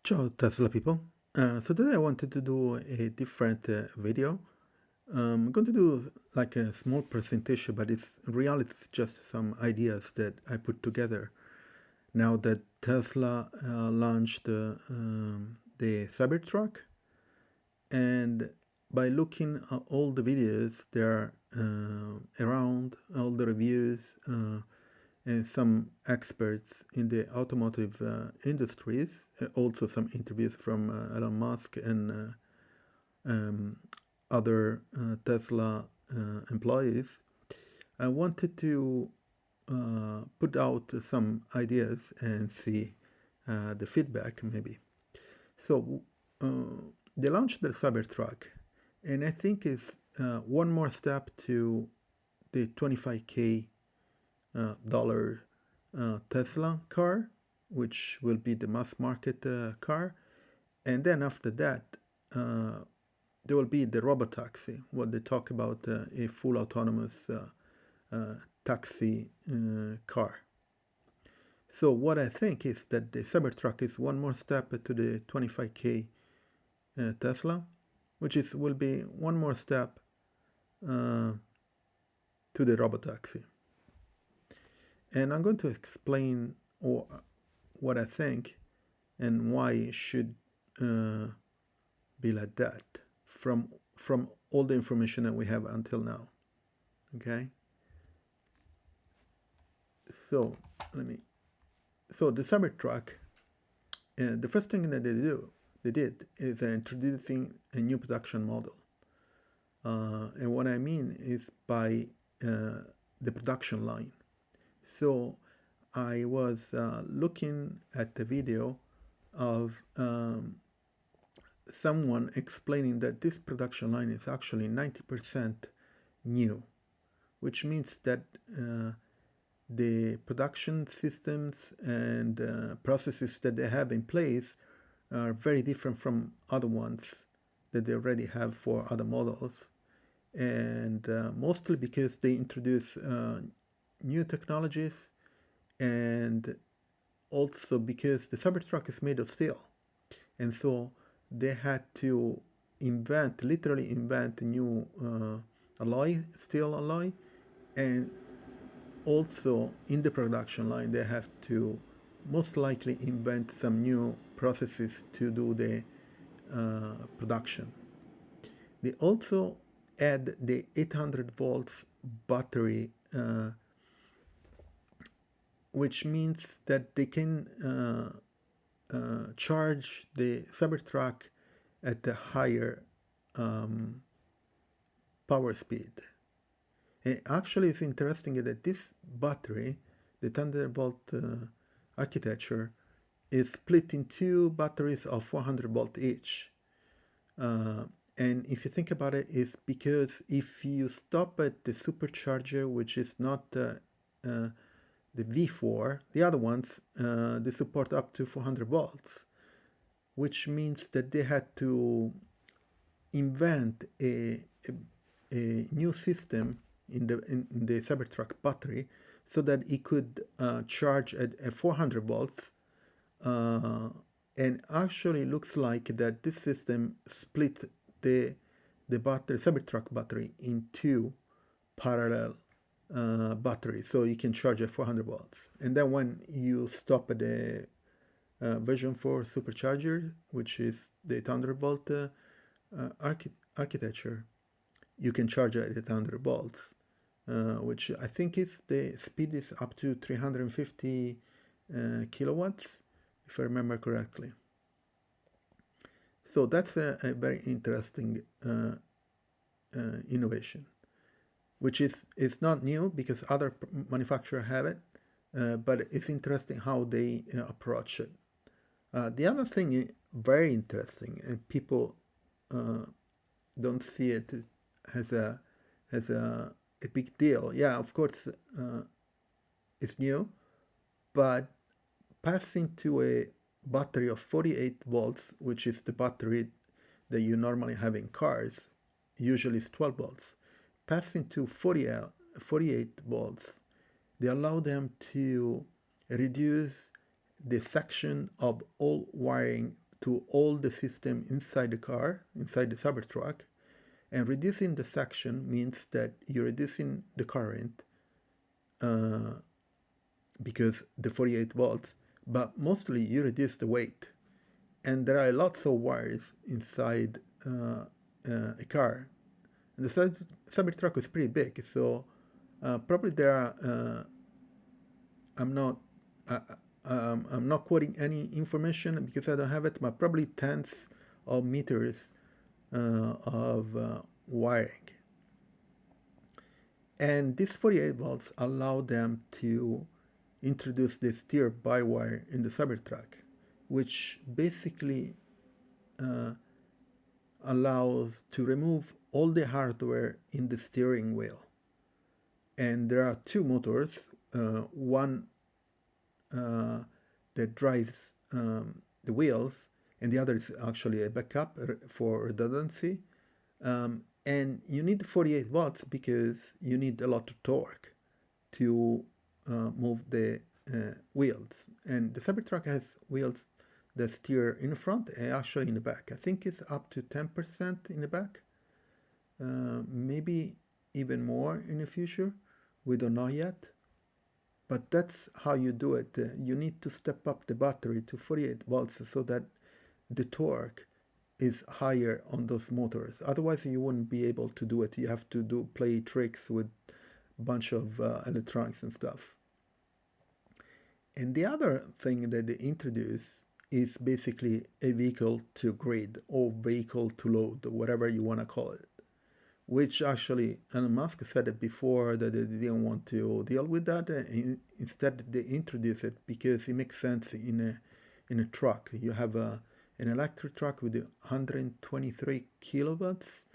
Ciao Tesla people. So today I wanted to do a different video. I'm going to do like a small presentation, but it's in reality it's just some ideas that I put together now that Tesla launched the Cybertruck. And by looking at all the videos there around, all the reviews, and some experts in the automotive industries, also some interviews from Elon Musk and other Tesla employees, I wanted to put out some ideas and see the feedback maybe. So they launched the Cybertruck, and I think it's one more step to the 25K dollar Tesla car, which will be the mass market car. And then after that, there will be the Robotaxi, what they talk about a full autonomous taxi car. So what I think is that the Cybertruck is one more step to the 25K Tesla, which will be one more step to the Robotaxi. And I'm going to explain what I think and why it should be like that from all the information that we have until now. Okay. So So the Cybertruck, the first thing that they did is introducing a new production model. And what I mean is by the production line. So I was looking at the video of someone explaining that this production line is actually 90% new, which means that the production systems and processes that they have in place are very different from other ones that they already have for other models. And mostly because they introduce new technologies, and also because the Cybertruck is made of steel. And so they had to literally invent a new steel alloy, and also in the production line they have to most likely invent some new processes to do the production. They also add the 800 volts battery, which means that they can charge the Cybertruck at a higher power speed. And actually, it's interesting that this battery, the Thunderbolt architecture, is split in two batteries of 400 volt each. And if you think about it, it's because if you stop at the Supercharger, which is not the V4, the other ones, they support up to 400 volts, which means that they had to invent a new system in the Cybertruck battery so that it could charge at 400 volts. And actually looks like that this system split the Cybertruck battery in two parallel batteries, so you can charge at 400 volts. And then when you stop at the version 4 Supercharger, which is the Thunderbolt architecture, you can charge at 800 volts, which I think is the speed is up to 350 kilowatts, if I remember correctly. So that's a very interesting innovation, which is not new because other manufacturers have it, but it's interesting how they approach it. The other thing very interesting, and people don't see it as a big deal. Yeah, of course, it's new, but passing to a battery of 48 volts, which is the battery that you normally have in cars, usually it's 12 volts. Passing to 48 volts, they allow them to reduce the section of all wiring to all the system inside the car, inside the Cybertruck. And reducing the section means that you're reducing the current because the 48 volts, but mostly you reduce the weight. And there are lots of wires inside a car. And the Cybertruck is pretty big, so probably there are. I'm not. I'm not quoting any information because I don't have it, but probably tens of meters of wiring. And these 48 volts allow them to introduce the steer-by-wire in the Cybertruck, which basically allows to remove all the hardware in the steering wheel. And there are two motors, one that drives the wheels, and the other is actually a backup for redundancy. And you need 48 volts because you need a lot of torque to move the wheels. And the Cybertruck has wheels that steer in front and actually in the back. I think it's up to 10% in the back, maybe even more in the future. We don't know yet. But that's how you do it. You need to step up the battery to 48 volts so that the torque is higher on those motors. Otherwise, you wouldn't be able to do it. You have to play tricks with a bunch of electronics and stuff. And the other thing that they introduce is basically a vehicle to grid or vehicle to load, whatever you want to call it. Which actually, Elon Musk said it before that they didn't want to deal with that. Instead, they introduce it because it makes sense in a truck. You have an electric truck with 123 kilowatts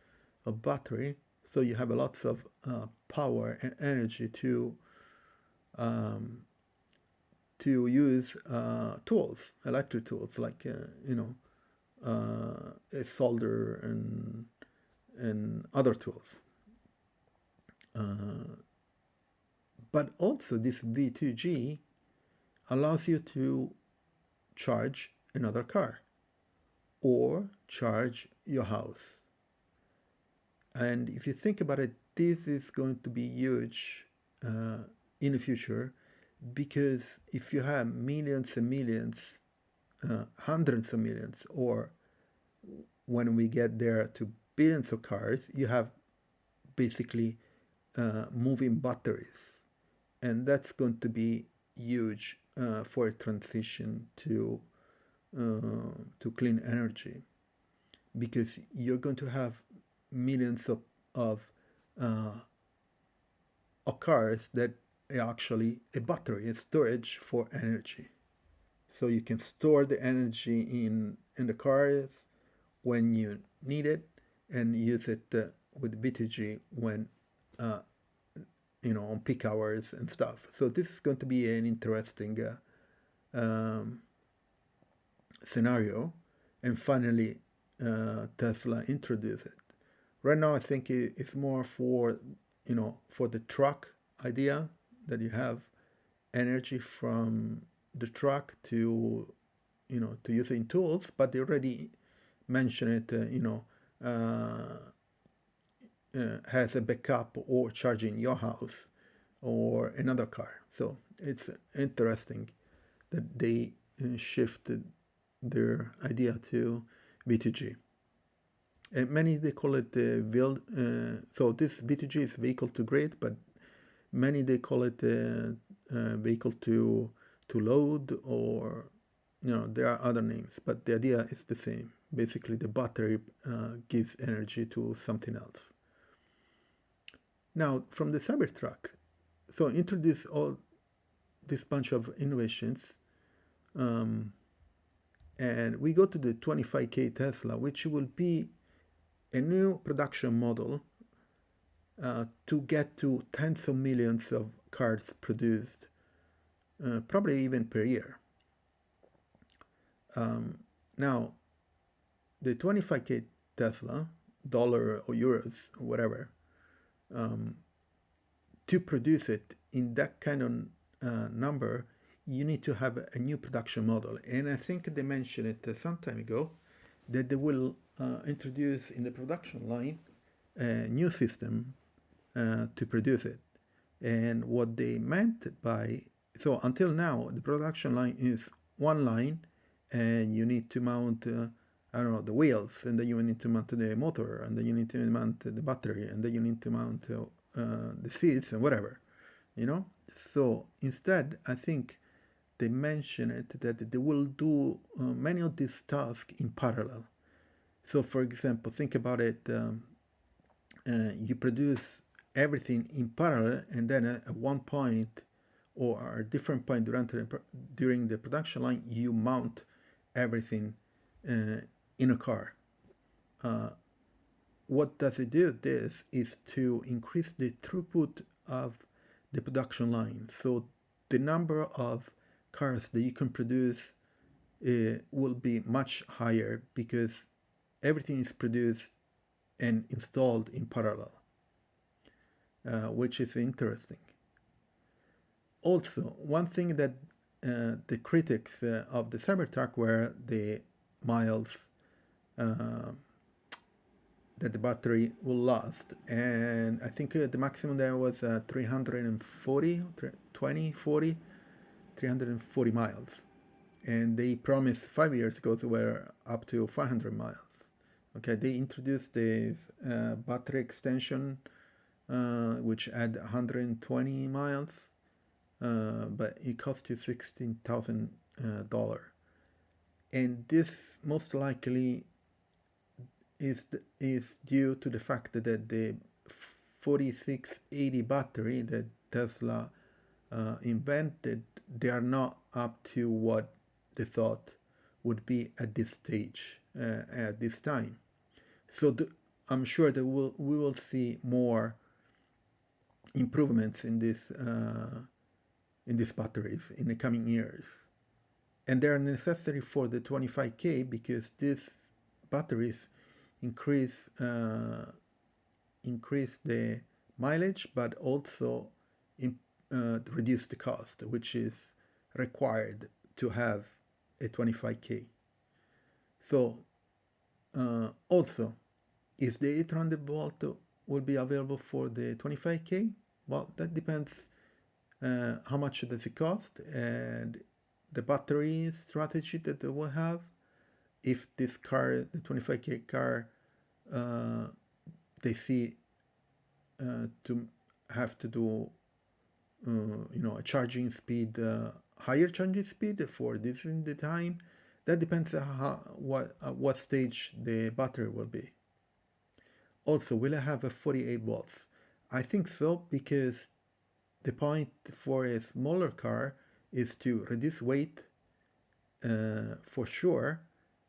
of battery, so you have lots of power and energy to use tools, electric tools like a solder and other tools. But also this V2G allows you to charge another car or charge your house. And if you think about it, this is going to be huge in the future, because if you have millions and millions, hundreds of millions, or when we get there to billions of cars, you have basically moving batteries, and that's going to be huge for a transition to clean energy, because you're going to have millions of cars that are actually a battery, a storage for energy. So you can store the energy in the cars when you need it, and use it with V2G when on peak hours and stuff. So this is going to be an interesting scenario, and finally Tesla introduced it. Right now I think it's more for the truck idea, that you have energy from the truck to use in tools, but they already mentioned it has a backup or charging your house or another car. So it's interesting that they shifted their idea to V2G. And many, they call it so this V2G is vehicle to grid, but many they call it vehicle to load, or there are other names, but the idea is the same. Basically, the battery gives energy to something else. Now, from the Cybertruck, so introduce all this bunch of innovations, and we go to the 25K Tesla, which will be a new production model to get to tens of millions of cars produced, probably even per year. Now, the 25K Tesla, dollar or euros or whatever, to produce it in that kind of number, you need to have a new production model. And I think they mentioned it some time ago that they will introduce in the production line a new system to produce it. And what they meant by, so until now, the production line is one line, and you need to mount, I don't know, the wheels, and then you need to mount the motor, and then you need to mount the battery, and then you need to mount the seats and whatever, you know? So instead, I think they mention it that they will do many of these tasks in parallel. So, for example, think about it. You produce everything in parallel, and then at one point or a different point during the production line, you mount everything in a car. What does it do? This is to increase the throughput of the production line. So the number of cars that you can produce will be much higher because everything is produced and installed in parallel, which is interesting. Also, one thing that the critics of the Cybertruck were the miles that the battery will last. And I think the maximum there was 340, 340 miles. And they promised 5 years ago they were up to 500 miles. Okay, they introduced the battery extension, which add 120 miles, but it cost you $16,000. And this most likely is due to the fact that the 4680 battery that Tesla invented, they are not up to what they thought would be at this stage, at this time. So I'm sure that we will see more improvements in these batteries in the coming years. And they are necessary for the 25K because these batteries increase the mileage, but also reduce the cost, which is required to have a 25K. So also, is the 800 volt will be available for the 25K? Well, that depends how much does it cost and the battery strategy that they will have. If this car, the 25K car, they see to have to do, a charging speed, higher charging speed for this in the time, that depends on what stage the battery will be. Also, will I have a 48 volts? I think so, because the point for a smaller car is to reduce weight for sure,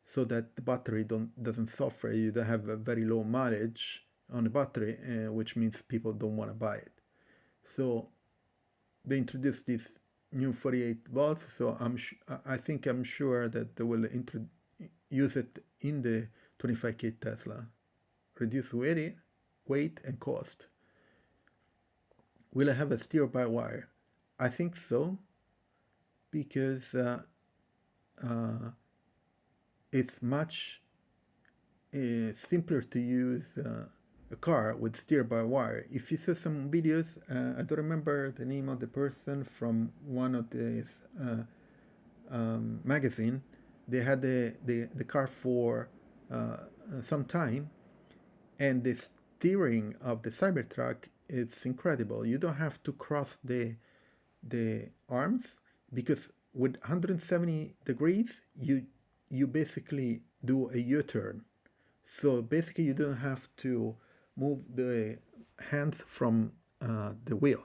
so that the battery doesn't suffer. You don't have a very low mileage on the battery, which means people don't want to buy it. So they introduced this new 48 volts. So I'm sure that they will use it in the 25K Tesla. Reduce weight and cost. Will I have a steer-by-wire? I think so, because it's much simpler to use a car with steer-by-wire. If you saw some videos, I don't remember the name of the person from one of these magazine. They had the car for some time, and the steering of the Cybertruck is incredible. You don't have to cross the arms, because with 170 degrees you basically do a U-turn. So basically you don't have to move the hands from the wheel,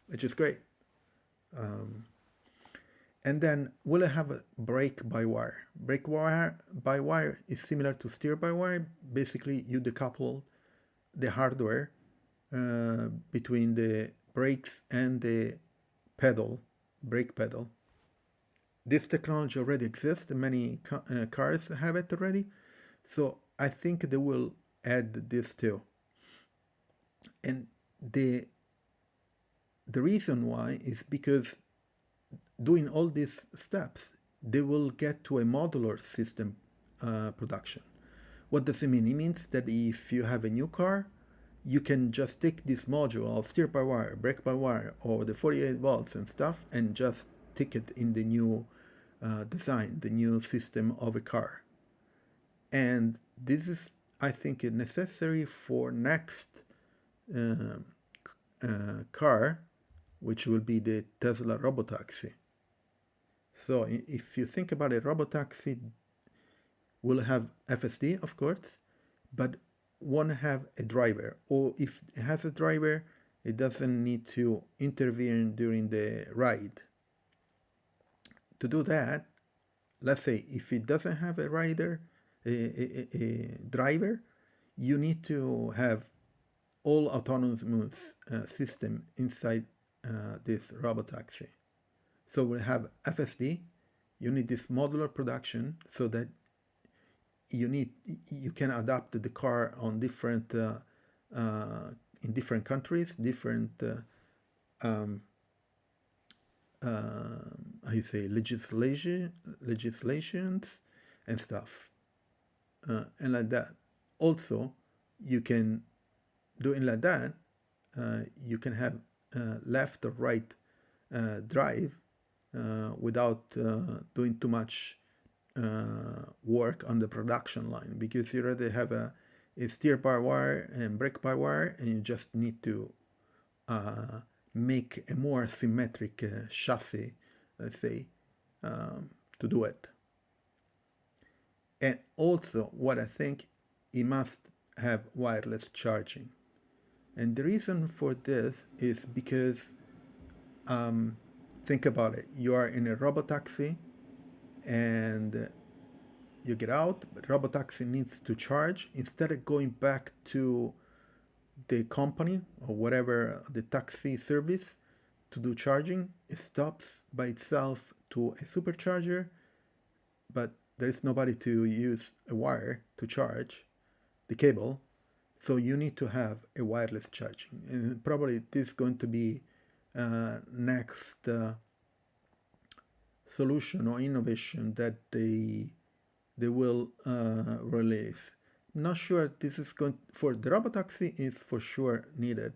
which is great. And then will I have a brake-by-wire? Brake-by-wire is similar to steer-by-wire. Basically, you decouple the hardware between the brakes and the brake pedal. This technology already exists. Many cars have it already. So I think they will add this too. And the reason why is because doing all these steps, they will get to a modular system production. What does it mean? It means that if you have a new car, you can just take this module of steer by wire, brake by wire, or the 48 volts and stuff, and just stick it in the new design, the new system of a car. And this is, I think, necessary for next uh, car, which will be the Tesla Robotaxi. So if you think about a Robotaxi, will have FSD, of course, but won't have a driver. Or if it has a driver, it doesn't need to intervene during the ride. To do that, let's say if it doesn't have a rider, a driver, you need to have all autonomous system inside this robotaxi. So we have FSD. You need this modular production so that you can adapt the car on different in different countries, different how you say legislations and stuff, and like that. Also, you can do it like that. You can have left or right drive without doing too much work on the production line, because you already have a steer by wire and brake by wire, and you just need to make a more symmetric chassis, let's say, to do it. And also, what I think, it must have wireless charging. And the reason for this is because, think about it. You are in a robotaxi and you get out, but robotaxi needs to charge. Instead of going back to the company or whatever, the taxi service, to do charging, it stops by itself to a supercharger, but there is nobody to use a wire to charge the cable. So you need to have a wireless charging, and probably this is going to be next solution or innovation that they will release. Not sure this is going for the robotaxi is for sure needed.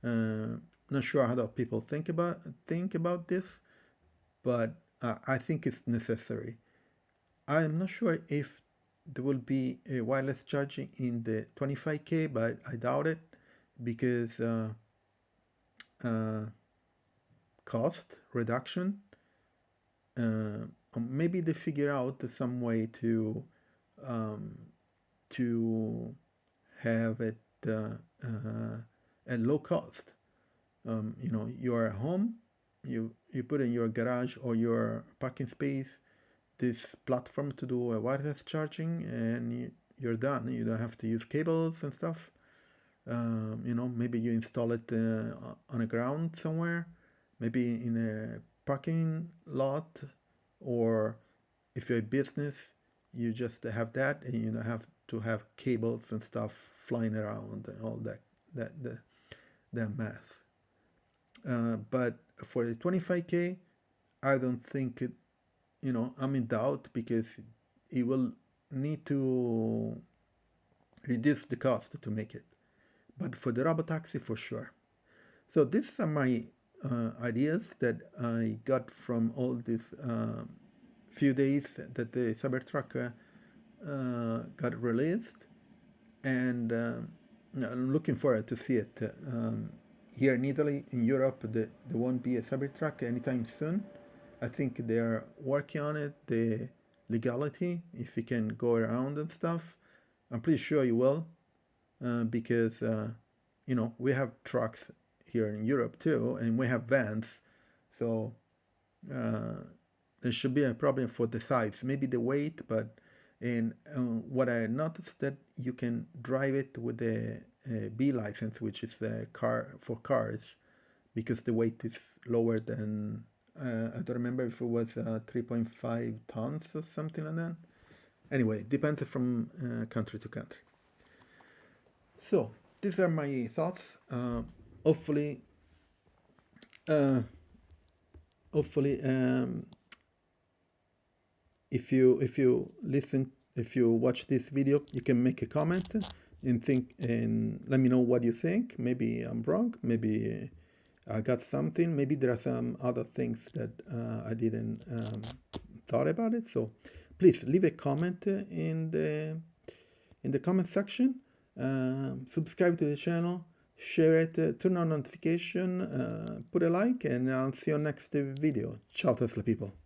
Not sure how people think about this, but I think it's necessary. I'm not sure if there will be a wireless charging in the 25K, but I doubt it, because cost reduction. Maybe they figure out some way to have it at low cost. You are at home, you put in your garage or your parking space this platform to do a wireless charging, and you're done. You don't have to use cables and stuff. Maybe you install it on a ground somewhere, maybe in a parking lot, or if you're a business, you just have that, and you don't have to have cables and stuff flying around and all that mess. But for the 25K, I don't think it. I'm in doubt, because it will need to reduce the cost to make it. But for the robotaxi, for sure. So these are my ideas that I got from all these few days that the Cybertruck got released, and I'm looking forward to see it. Here in Italy, in Europe, there won't be a Cybertruck anytime soon. I think they're working on it, the legality, if you can go around and stuff. I'm pretty sure you will, because, we have trucks here in Europe too, and we have vans. So there should be a problem for the size, maybe the weight, but what I noticed, that you can drive it with a B license, which is a car for cars, because the weight is lower than, I don't remember if it was 3.5 tons or something like that. Anyway, depends from country to country. So these are my thoughts. Hopefully hopefully, if you watch this video, you can make a comment and let me know what you think. Maybe I'm wrong, maybe I got something, maybe there are some other things that I didn't thought about it. So please leave a comment in the comment section. Subscribe to the channel, share it, turn on notification, put a like, and I'll see you next video. Ciao Tesla people.